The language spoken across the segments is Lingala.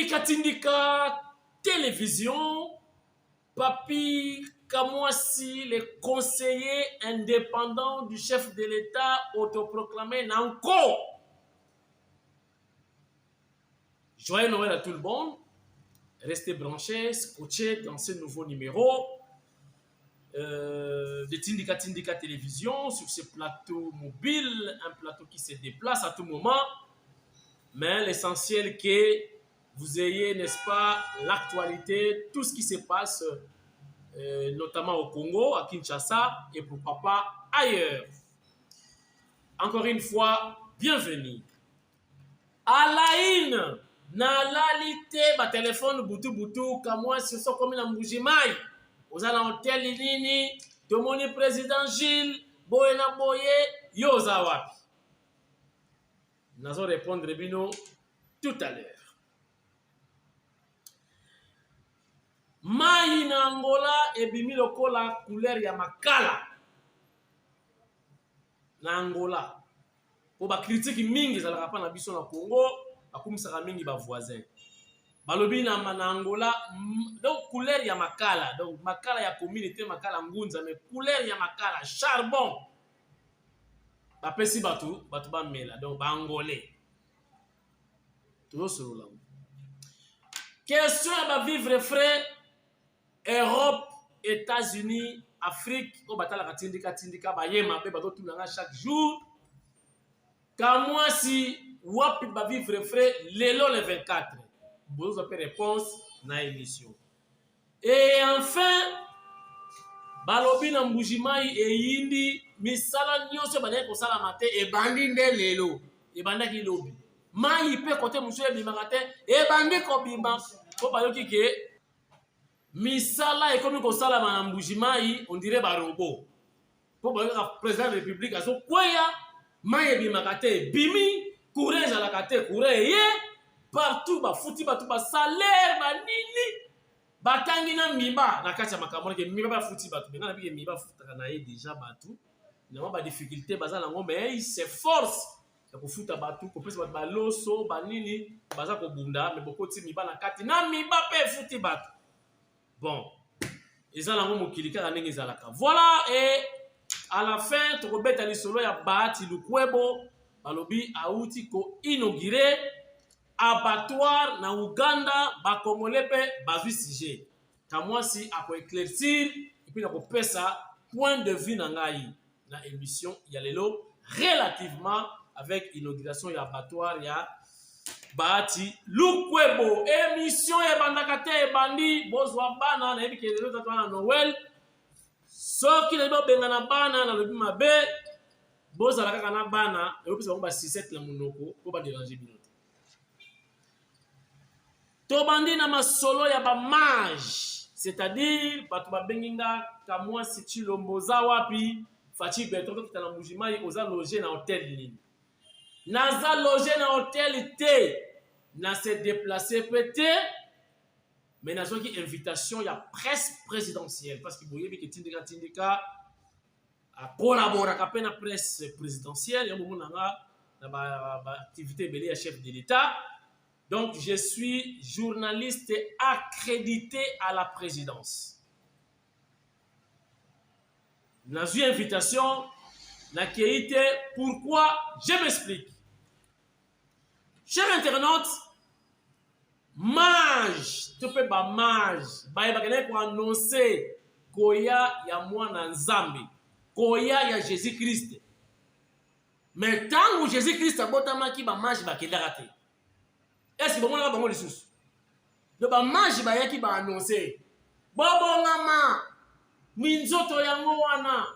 Tindika télévision, Papi Kamwasi, le conseiller indépendant du chef de l'État autoproclamé Nanko. Joyeux Noël à tout le monde. Restez branchés, scotchés dans ce nouveau numéro de Tindika télévision sur ce plateau mobile, un plateau qui se déplace à tout moment. Mais l'essentiel que vous ayez, n'est-ce pas, l'actualité, tout ce qui se passe, notamment au Congo, à Kinshasa, et pourquoi pas ailleurs. Encore une fois, bienvenue. À la une, na lalité, ba téléphone butu, kamwa si so comme la mbujimai. Aux hôtel nini, tomoni président Gilles, boye na boye, yoza wapi. Nous allons répondre bino tout à l'heure. Mai na Angola ebimi lokola couleur ya makala. Na Angola. Po ba critique mingi zalaka pa na biso na Congo, akumisaka mingi ba voisin. Balobi na Angola donc couleur ya makala, donc makala ya communauté makala ngunza mais couleur ya makala charbon. Ba pesi batu ba mela donc ba angolais. Tout sur là. Question à vivre frais Europe, États-Unis, Afrique, au batala tindika ba yema be bato tunanga chaque jour. Quand moi si wapi ba vivre frais lelo le 24. Vous avez réponse na émission. Et enfin balobi na mbujimai e yindi misala nyonso banaye kosala mate e bandi nde lelo e bandaki lobi. Mai pe côté monsieur bimangate e bandi ko bimba ko bayoki ke misala ekomi kosala na mbujimai on dirait ba robot. Po bayoka président de la République aso kwaya mai bimangate bimi courage à la kate courage ye partout ba futi batu ba salaire ba nini batangi na miba na kati ya makambo ke miba ba futi batu ngana bike miba futa na ye déjà batu na ba difficulté bazala ngo mais il s'efforce ya kufuta batu ko pesa ba loso ba nini baza ko bunda mais boko ti miba na kati na miba pe futi batu bon ezala ngo mokili kaka ndenge ezalaka voilà et à la fin to ko beta lisolo ya Bahati Lukwebo balobi auti ko inaugurer abattoir na Uganda ba congolais pe bazui sujet kamwasi ako éclaircir et puis na ko pesa point de vue na ngai na émission ya lelo relativement avec inauguration ya abattoir ya Bahati Lukwebo. Émission ya bandaka te bandi bozwa bana na yebi ke lelo tatwana Noël soki na benga na bana na lobi mabe bozala kaka na bana e opesa ba 6-7 la monoko ko ba déranger bino. Tobandi na masolo ya ba mage, c'est-à-dire batu ba benginga kamwa si tu lomboza wapi fati beto kita na mujimai oza loger na hôtel nini. Naza loger na hôtel te na se déplacer pété mais nazo ki invitation ya presse présidentielle parce que boyebi ke tindika a collaborer avec la presse présidentielle, il y a une activité belé à chef de l'État. Donc, je suis journaliste accrédité à la présidence. Dans une invitation, la qualité, pourquoi? Je m'explique. Chers internautes, mage, tu peux pas mage, pour annoncer qu'il y a moi dans Zambie. Koya ya Jésus-Christ. Mais tant que Jésus-Christ a botama ki ba mage ba kendaka te. Est-ce que bon na bango lisusu? Le ba mage ba yaki ba annoncer. Bobo ngama minzoto yango wana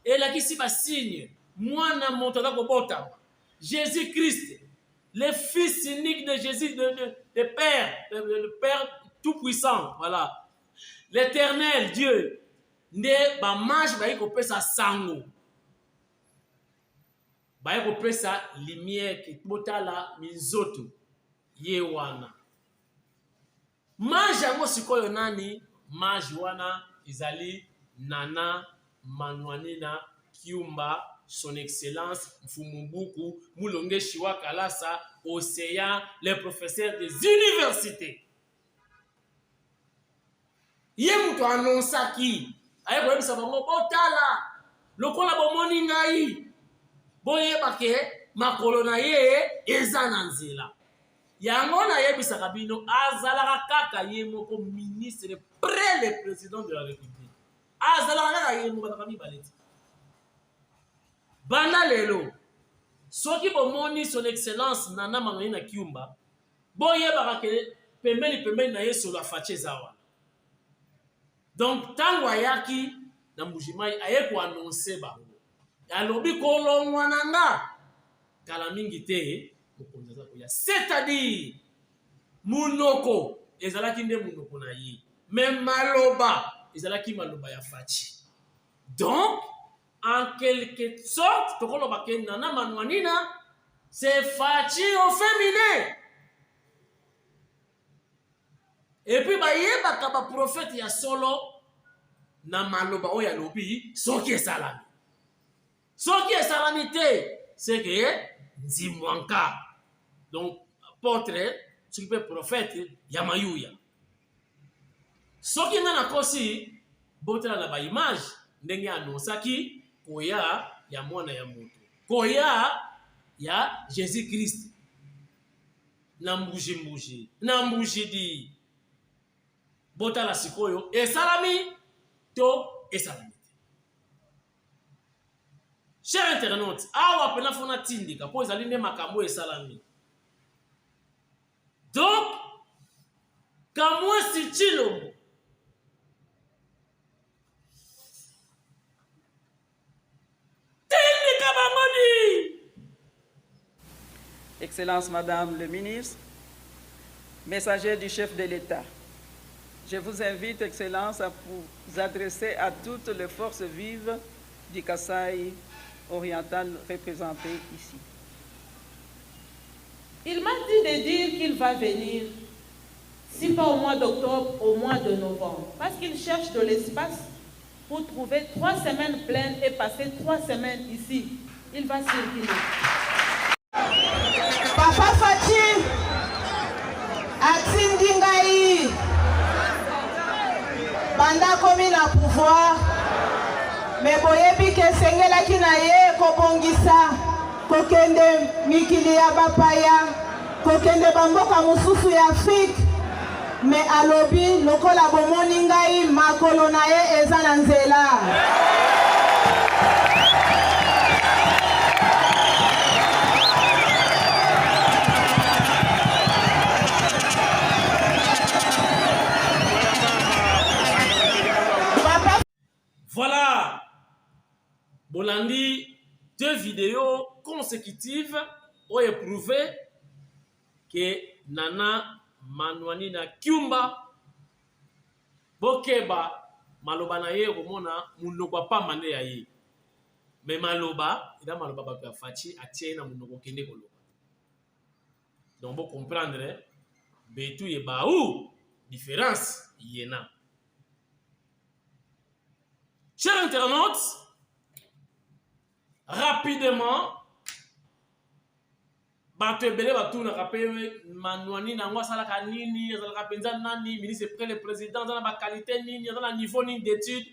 elakisi ba signe mwana moto ka kobota. Jésus-Christ, le fils unique de Jésus de Père, le Père tout puissant, voilà. L'Éternel Dieu. Nde ba mage ba yiko pesa sango ba yiko pesa lumière ki botala minzoto ye wana mage yango sikoyo nani mage wana izali Nana Manwanina Kiumba son excellence Mfumumbuku Mulonge Shiwa Kalasa océans, les professeurs des universités. Yemuto annonsaki aye koyebisa bango botala lokola bomoni ngai boyeba ke makolo na ye eza na nzela. Yango nayebisaka bino azalaka kaka ye moko ministre près le président de la République. Azalaka kaka ye moko bataka mibale ti. Banda lelo soki bomoni son excellence Nana Manoina Kyumba boyebaka ke pembeni na ye solo afache zawa. Donc tango ayaki na Mbujimai aye ko annoncer bango. Alobi kolongwa nanga kala mingi te mokonzi za koya. C'est-à-dire munoko ezalaki nde munoko na ye. Mais maloba ezalaki maloba ya fachi. Donc en quelque sorte tokoloba ke Nana Manouanina c'est fachi au féminin. Et puis bayebaka ba prophète ya solo na maloba oyo alobi soki esalami. Soki esalami te c'est que nzimwanka. Donc portrait soki pe prophète ya mayuya. Soki nga nakosi botela na ba image ndenge annonsaki koya ya mwana ya moto. Koya ya Jésus Christ. Na mbuji na mbujidi. Botala sikoyo esalami to esalami. Cher internaute, awa pena fona tindika po ezali nde makambo esalami. Donc kamwe si chilombo tindika bangoni. Excellence Madame le ministre, messager du chef de l'État, je vous invite, Excellence, à vous adresser à toutes les forces vives du Kasaï oriental représentées ici. Il m'a dit de dire qu'il va venir, si pas au mois d'octobre, au mois de novembre, parce qu'il cherche de l'espace pour trouver 3 semaines pleines et passer 3 semaines ici. Il va circuler. Papa Fachi, Atindingaï, Banda komi na pouvoir, mais boyebi ke sengela kinaye kobongisa, kokende mikili ya bapaya, kokende bamboka mususu ya Afrique, mais alobi lokola bomoni ngai makolo na ye eza na nzela. Voilà, Bolandi, 2 vidéos consécutives ont éprouvé que Nana Manouanina Kyumba Bokeba maloba na ye komona munoko pa mane ya ye. Mais maloba, ida maloba ba fachi atie na munoko kende koloba. Donc vous comprendre betu ye ba ou différence yena. Chers internautes, rapidement, bato ebele batu na kapé Manouanina ngwa sala kanini, sala penza nani, ministre près le président dans la qualité nini, dans la niveau ni d'études,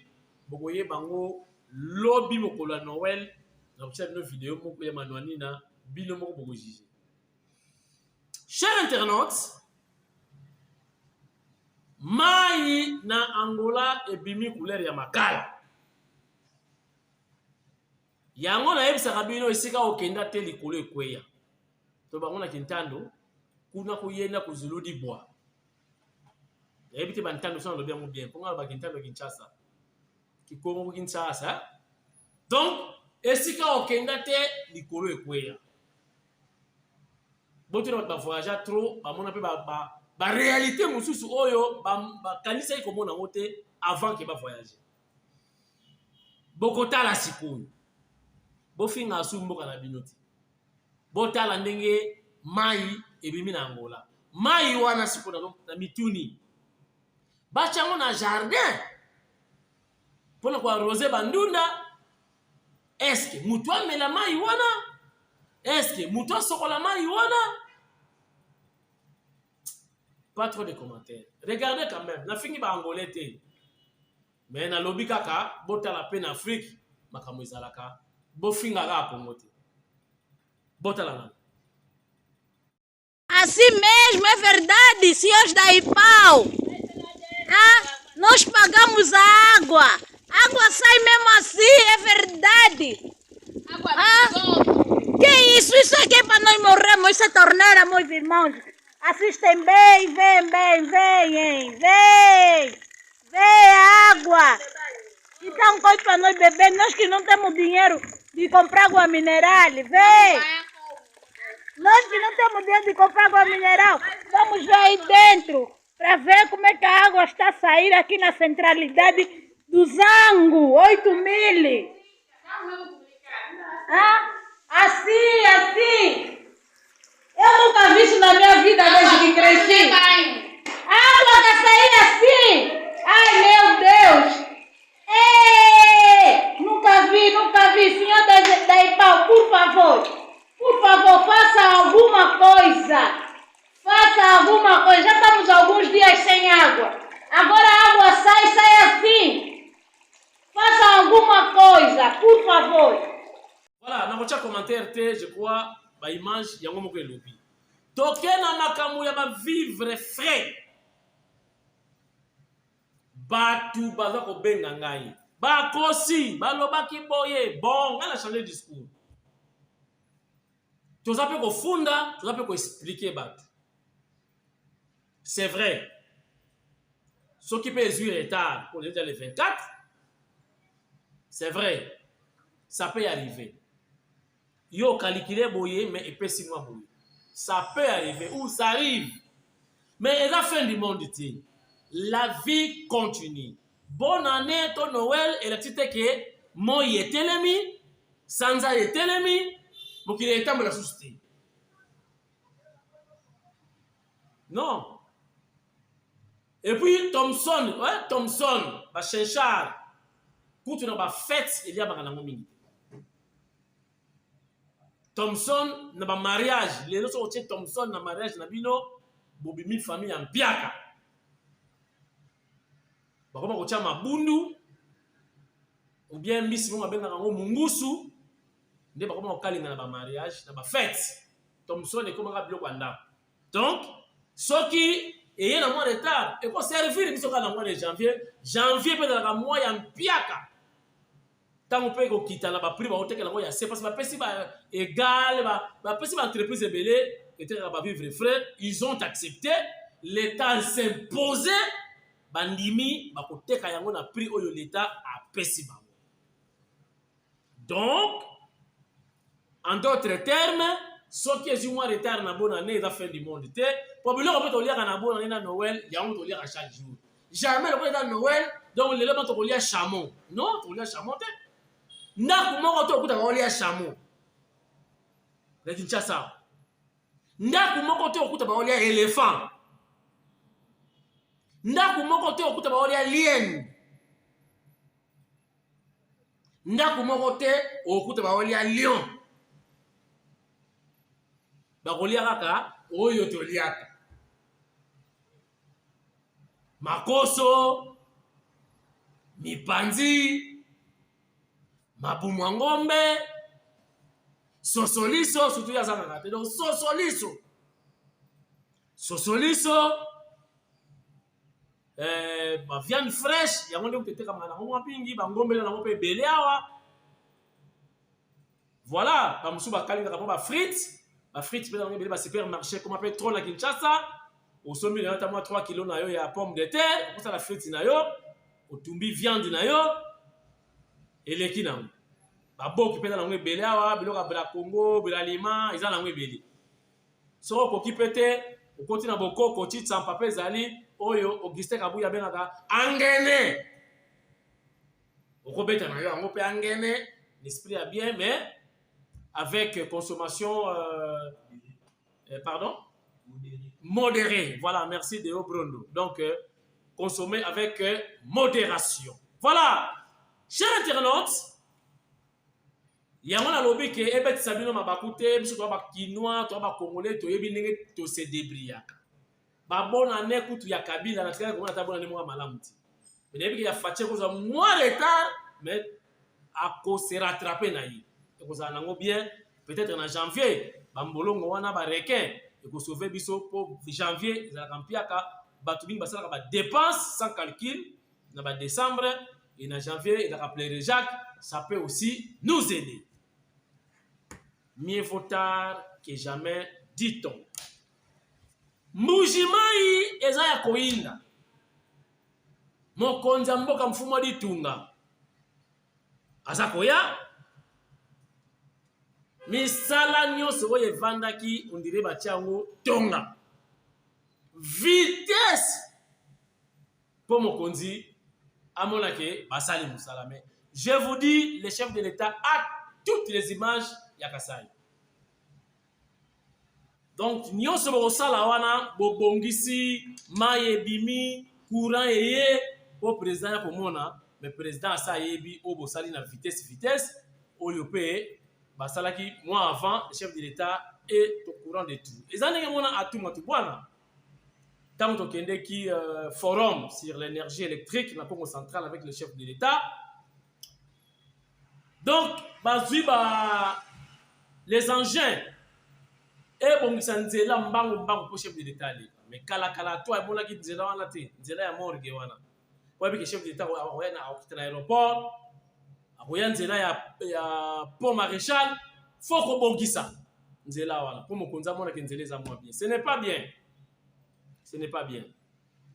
bokoye bango lobby mokolo ya Noël, na observe nos vidéos moko ya Manouanina, bino moko boko juger. Chers internautes, mai na Angola ebimi couleur ya makala. Yango na yebisaka bino esika okenda te likolo ekweya. To bango na Kintando kuna kuyenda kuzuludi bwa. Yebite bantando sana lobi yango bien. Ponga ba Kintando Kinshasa. Kikongo Kinshasa. Donc esika okenda te likolo ekweya. Boto na ba voyager trop, ba mona pe ba réalité mususu oyo ba kanisa ikomona ngote avant que ba voyager. Bokota la sikoyo. Bofinga asumboka na binoti. Botala ndenge mai ebimi na Angola. Mai wana siko na mituni. Bachango na jardin. Pona kwa rose bandunda. Eske mutu amela mai wana? Eske mutu asokola mai wana? pas trop de commentaires. Regardez quand même, na fingi ba angolais te. Mais na lobi kaka, bota la peine Afrique, makambo ezalaka, bo finga ka Congo te. Bota la nana. Assim mesmo, é verdade, senhores da IPAU. Ah, nós pagamos a água. A água sai mesmo assim, é verdade. Que isso? Isso aqui é para nós morrermos. Isso é torneira, meus irmãos. Assistem bem, vem a água. Então, coisa para nós beber. Nós que não temos dinheiro de comprar água mineral, vem. Nós que não temos dinheiro de comprar água mineral, vamos ver aí dentro para ver como é que a água está a sair aqui na centralidade do Zango, 8.000. Ah, assim. Eu nunca vi isso na minha vida desde que cresci. A água está saindo assim. Ai, meu Deus. Ei, nunca vi. Senhor da IPAU, por favor, faça alguma coisa. Já estamos alguns dias sem água. Agora a água sai assim. Faça alguma coisa, por favor. Voilà, na kocha commentaire te, je crois, ba image yango moko elobi. Toke na makambo ya ba vivre frais. Batu baza ko benga ngai. Ba kosi, ba lobaki boye, bon, ngala changer discours. Toza pe ko funda, toza pe ko expliquer batu. C'est vrai. Ce qui peut être retard pour les 24, c'est vrai. Ça peut arriver. Yo calculé boye, mais il peut si moi boye. Ça peut arriver, ou ça arrive. Mais à la fin du monde, la vie continue. Bonne année, ton Noël, et la petite que moi y est telemi, Sansa y est telemi, pour qu'il ait été me la soucier. Non. Et puis Thompson, bah Chenchard, quand tu n'as fête, il y a un mingi. Thompson n'a pas mariage, les autres Thompson n'a mariage n'a bino, bobimi famille en piaka. Bah comment on tient ma bundu, ou bien Miss Mon ben dans un mungusu, ne pas comment on calme n'a pas mariage, n'a pas fête. Thompson est comme un rabbi Wanda. Donc, ce qui et il y a un mois de retard. Et pour servir, il y a un mois de janvier. Janvier, peut être un mois, il y a un piaka. Tant qu'on peut quitter la prix, on peut que c'est parce que ma personne égal, ma personne entreprise est belée, et va vivre frais. Ils ont accepté. L'État s'imposait. Bandimi, ma côté kayango na prix où l'État a payé. Donc, en d'autres termes, ce qui est un mois de retard na bonne année, la fin du monde. Pour que l'on peut lire à bonne année à Noël, il y a un lire à chaque jour. Jamais le peut dans Noël, donc les gens ont lire à chameau. Non, on lire à chameau. N'a comment on lire à chameau. Les Kinshasa. N'a comment on lire à éléphant. N'a comment on lire à lion. N'a comment on lire à lion. Bakolia kaka oyo toliaka makoso mipanzi mabumu ngombe sosoliso surtout ya zanga kate donc sosoliso ba viande fraîche yango nde tete kama na ngombe pingi ba ngombe na ngombe belé awa voilà ba musu ba kalinga ba frites. Ma frites, dans supermarché, comme on appelle trop la Kinshasa, au sommet, il y a 3 kilos de pommes de terre, pour ça la frite, au tumbi viande, et les kinam. Babo qui peut dans le belé, bela Congo, bela Lima, ils ont dans le belé. So, qui peut être, au continent Boko, Kochit, sans papier, Zali, Oyo, Auguste Kabouya Benaka, Angene. Au Robert, on peut Angene, l'esprit a bien, mais. Avec consommation, modérée. Voilà, merci de Obrondo. Donc, consommer avec modération. Voilà, chers internautes, il y a un lobby qui est Sabino Mabakute, M. Toba Kinois, Toba Congolais, Toyebi to se débrouiller. ba bonne année kutu ya Kabila na tika komona ta bonne année mo malamuti mais depuis que ya Fatia ko za moins retard mais a ko se rattraper na yi et ko za nango bien peut-être en janvier ba mbolongo wana ba requin et ko sauver biso pour janvier za kampiaka batu bingi basala ba dépenses sans calcul na ba décembre et en janvier il a rappelé Jacques ça peut aussi nous aider. Mieux vaut tard que jamais, dit-on. Mujimai eza ya koinda. Mokonza mboka mfumo di tunga. Azakoya. Misala nyonso oye vandaki ondire batiango tonga. Vitesse. Pour mokonzi amonake basali musalame. Je vous dis, le chef de l'État a toutes les images Yakasai. Donc, nyonso bokosala wana bobongisi maye bimi courant eye au président komona mais président asa yebi o bosali na vitesse oyo pe basalaki mois avant le chef de l'État est au courant de tout. Ezanenge mona atuma tu bwana. Tant to kende ki forum sur l'énergie électrique na Congo central avec le chef de l'État. Donc, bazui ba les engins et bon nzela mbangu pour chef de l'État mais kala toi et bona ki nzela wana te nzela ya morgue wana kwa bi chef de l'État oya na okita aéroport oya nzela ya pont maréchal faut ko bongisa nzela wana pour mokonza mona ki nzela za moi bien ce n'est pas bien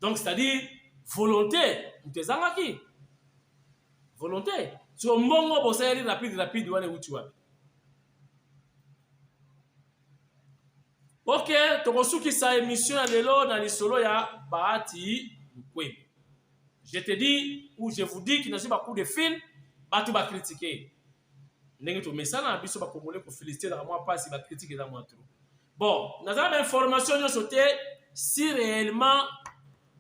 donc c'est-à-dire volonté mtezanga volonté so mbongo bosayeli rapide wana uti wapi. Ok, tokosuki sa émission à l'élo dans les solos ya Bahati Lukwebo. Je te dis ou je vous dis qu'il n'y a pas beaucoup de films, batu ba critiquer. Ndenge to mesana na biso ba congolais pour féliciter dans moi pas si ba critiquer dans moi trop. Bon, nous avons l'information yo sauté si réellement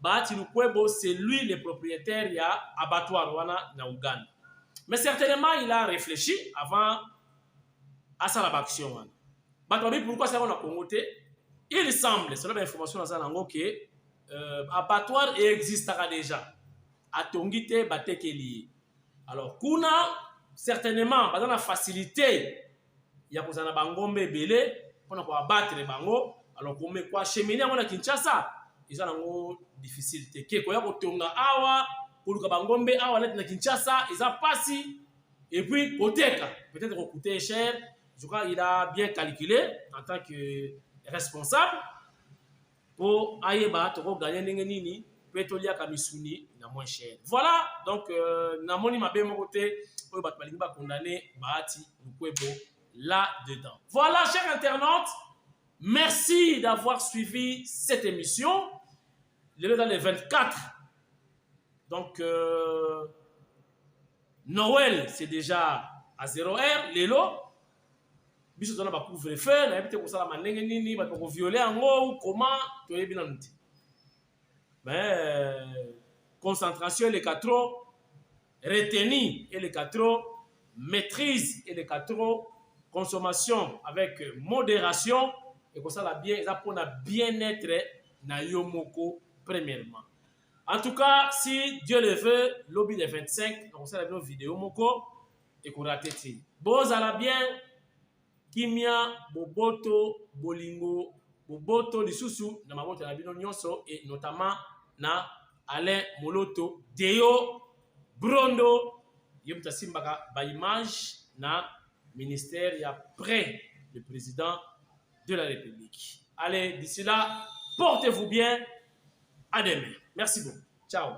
Bahati Lukwebo c'est lui le propriétaire ya abattoir wana na Uganda. Mais certainement il a réfléchi avant à sa action wana. Pourquoi ça on a Congoté? Il semble, selon l'information dans Zanango, que abattoir existera déjà. À Tongite, Batekeli. Alors, Kuna, certainement, dans la facilité, il y a besoin de bangombe belé, on a abattre les bango. Alors, qu'on met quoi cheminer à Kinshasa, ils ont difficulté. Qu'est-ce qu'il y a pour Tonga Awa, pour le bangombe Awa, na Kinshasa, ils ont passé. Et puis, Koteka, peut-être qu'on coûtait cher. Je crois qu'il a bien calculé en tant que responsable pour Ayeba, pour gagner Nengenini, Petolia Kamisuni, na moins cher. Voilà, donc, Namoni Mabé Mokote, pour Batmalimba condamné Bahati Lukwebo là-dedans. Voilà, chers internautes, merci d'avoir suivi cette émission. Il est dans les 24. Donc, Noël, c'est déjà à 0h, l'élo. Biso tona ba couvre-feu na ebite ko sala manenge nini ba ko violer ngo comment to yebi na nti mais concentration les quatre retenir et les quatre maîtrise et les quatre consommation avec modération et ko sala bien ça pour na bien-être na yo moko premièrement. En tout cas, si Dieu le veut, lobby des 25 on sala une vidéo moko et ko rateti bozala bien Kimia, Boboto, Bolingo, Boboto, Lisusu, na maboto na bino nyonso et notamment na Alain Moloto, Deo, Brondo, Yemta Simbaka, ba image na ministère ya près le président de la République. Allez, d'ici là, portez-vous bien. À demain. Merci beaucoup. Ciao.